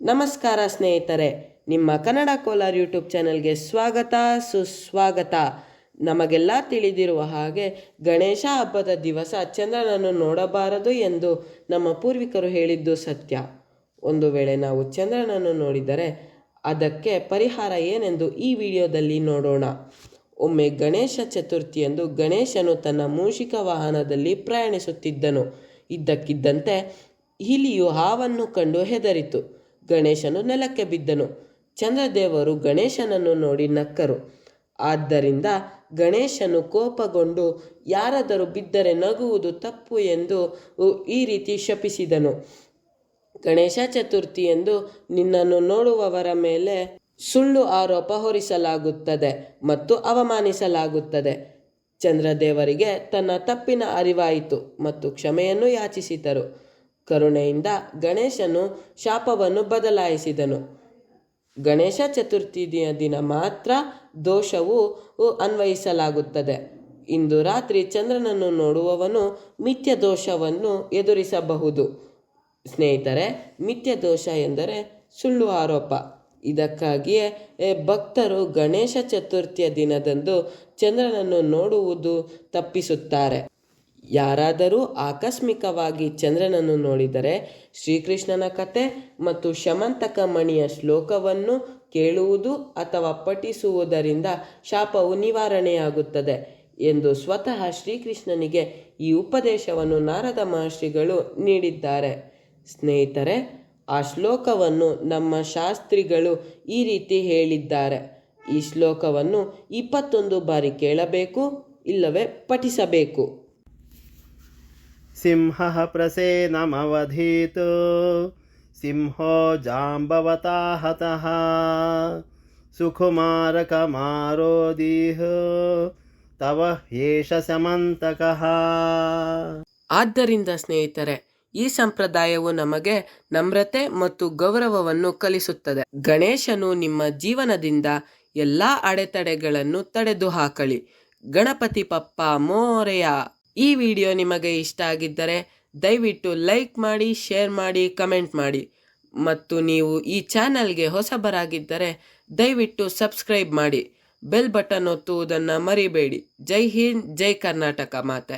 ನಮಸ್ಕಾರ ಸ್ನೇಹಿತರೆ, ನಿಮ್ಮ ಕನ್ನಡ ಕೋಲಾರ್ ಯೂಟ್ಯೂಬ್ ಚಾನಲ್ಗೆ ಸ್ವಾಗತ ಸುಸ್ವಾಗತ. ನಮಗೆಲ್ಲ ತಿಳಿದಿರುವ ಹಾಗೆ ಗಣೇಶ ಹಬ್ಬದ ದಿವಸ ಚಂದ್ರನನ್ನು ನೋಡಬಾರದು ಎಂದು ನಮ್ಮ ಪೂರ್ವಿಕರು ಹೇಳಿದ್ದು ಸತ್ಯ. ಒಂದು ವೇಳೆ ನಾವು ಚಂದ್ರನನ್ನು ನೋಡಿದರೆ ಅದಕ್ಕೆ ಪರಿಹಾರ ಏನೆಂದು ಈ ವಿಡಿಯೋದಲ್ಲಿ ನೋಡೋಣ. ಒಮ್ಮೆ ಗಣೇಶ ಚತುರ್ಥಿಯಂದು ಗಣೇಶನು ತನ್ನ ಮೂಷಿಕ ವಾಹನದಲ್ಲಿ ಪ್ರಯಾಣಿಸುತ್ತಿದ್ದನು. ಇದ್ದಕ್ಕಿದ್ದಂತೆ ಇಲಿಯು ಹಾವನ್ನು ಕಂಡು ಹೆದರಿತು. ಗಣೇಶನು ನೆಲಕ್ಕೆ ಬಿದ್ದನು. ಚಂದ್ರದೇವರು ಗಣೇಶನನ್ನು ನೋಡಿ ನಕ್ಕರು. ಆದ್ದರಿಂದ ಗಣೇಶನು ಕೋಪಗೊಂಡು ಯಾರಾದರೂ ಬಿದ್ದರೆ ನಗುವುದು ತಪ್ಪು ಎಂದು ಈ ರೀತಿ ಶಪಿಸಿದನು. ಗಣೇಶ ಚತುರ್ಥಿಯಂದು ನಿನ್ನನ್ನು ನೋಡುವವರ ಮೇಲೆ ಸುಳ್ಳು ಆರೋಪ ಹೊರಿಸಲಾಗುತ್ತದೆ ಮತ್ತು ಅವಮಾನಿಸಲಾಗುತ್ತದೆ. ಚಂದ್ರದೇವರಿಗೆ ತನ್ನ ತಪ್ಪಿನ ಅರಿವಾಯಿತು ಮತ್ತು ಕ್ಷಮೆಯನ್ನು ಯಾಚಿಸಿದರು. ಕರುಣೆಯಿಂದ ಗಣೇಶನು ಶಾಪವನ್ನು ಬದಲಾಯಿಸಿದನು. ಗಣೇಶ ಚತುರ್ಥಿಯ ದಿನ ಮಾತ್ರ ದೋಷವು ಅನ್ವಯಿಸಲಾಗುತ್ತದೆ. ಇಂದು ರಾತ್ರಿ ಚಂದ್ರನನ್ನು ನೋಡುವವನು ಮಿಥ್ಯ ದೋಷವನ್ನು ಎದುರಿಸಬಹುದು. ಸ್ನೇಹಿತರೆ, ಮಿಥ್ಯ ದೋಷ ಎಂದರೆ ಸುಳ್ಳು ಆರೋಪ. ಇದಕ್ಕಾಗಿಯೇ ಭಕ್ತರು ಗಣೇಶ ಚತುರ್ಥಿಯ ದಿನದಂದು ಚಂದ್ರನನ್ನು ನೋಡುವುದು ತಪ್ಪಿಸುತ್ತಾರೆ. ಯಾರಾದರೂ ಆಕಸ್ಮಿಕವಾಗಿ ಚಂದ್ರನನ್ನು ನೋಡಿದರೆ ಶ್ರೀಕೃಷ್ಣನ ಕಥೆ ಮತ್ತು ಶಮಂತಕ ಮಣಿಯ ಶ್ಲೋಕವನ್ನು ಕೇಳುವುದು ಅಥವಾ ಪಠಿಸುವುದರಿಂದ ಶಾಪವು ನಿವಾರಣೆಯಾಗುತ್ತದೆ ಎಂದು ಸ್ವತಃ ಶ್ರೀಕೃಷ್ಣನಿಗೆ ಈ ಉಪದೇಶವನ್ನು ನಾರದ ಮಹರ್ಷಿಗಳು ನೀಡಿದ್ದಾರೆ. ಸ್ನೇಹಿತರೆ, ಆ ಶ್ಲೋಕವನ್ನು ನಮ್ಮ ಶಾಸ್ತ್ರಿಗಳು ಈ ರೀತಿ ಹೇಳಿದ್ದಾರೆ. ಈ ಶ್ಲೋಕವನ್ನು 21 ಬಾರಿ ಕೇಳಬೇಕು, ಇಲ್ಲವೇ ಪಠಿಸಬೇಕು. ಸಿಂಹಃ ಪ್ರಸೇನಮವಧೀತ್ ಸಿಂಹೋ ಜಾಂಬವತಾ ಹತಃ ಸುಕುಮಾರಕಮಾರೋದೀಹ ತವ ಏಷ ಸಮಂತಕಃ. ಆದ್ದರಿಂದ ಸ್ನೇಹಿತರೆ, ಈ ಸಂಪ್ರದಾಯವು ನಮಗೆ ನಮ್ರತೆ ಮತ್ತು ಗೌರವವನ್ನು ಕಲಿಸುತ್ತದೆ. ಗಣೇಶನು ನಿಮ್ಮ ಜೀವನದಿಂದ ಎಲ್ಲ ಅಡೆತಡೆಗಳನ್ನು ತಡೆದು ಹಾಕಲಿ. ಗಣಪತಿ ಬಪ್ಪ ಮೋರೆಯ. ಈ ವಿಡಿಯೋ ನಿಮಗೆ ಇಷ್ಟ ಆಗಿದ್ದರೆ ದಯವಿಟ್ಟು ಲೈಕ್ ಮಾಡಿ, ಶೇರ್ ಮಾಡಿ, ಕಮೆಂಟ್ ಮಾಡಿ. ಮತ್ತು ನೀವು ಈ ಚಾನಲ್ಗೆ ಹೊಸಬರಾಗಿದ್ದರೆ ದಯವಿಟ್ಟು ಸಬ್ಸ್ಕ್ರೈಬ್ ಮಾಡಿ. ಬೆಲ್ ಬಟನ್ ಒತ್ತುವುದನ್ನು ಮರಿಬೇಡಿ. ಜೈ ಹಿಂದ್, ಜೈ ಕರ್ನಾಟಕ ಮಾತೆ.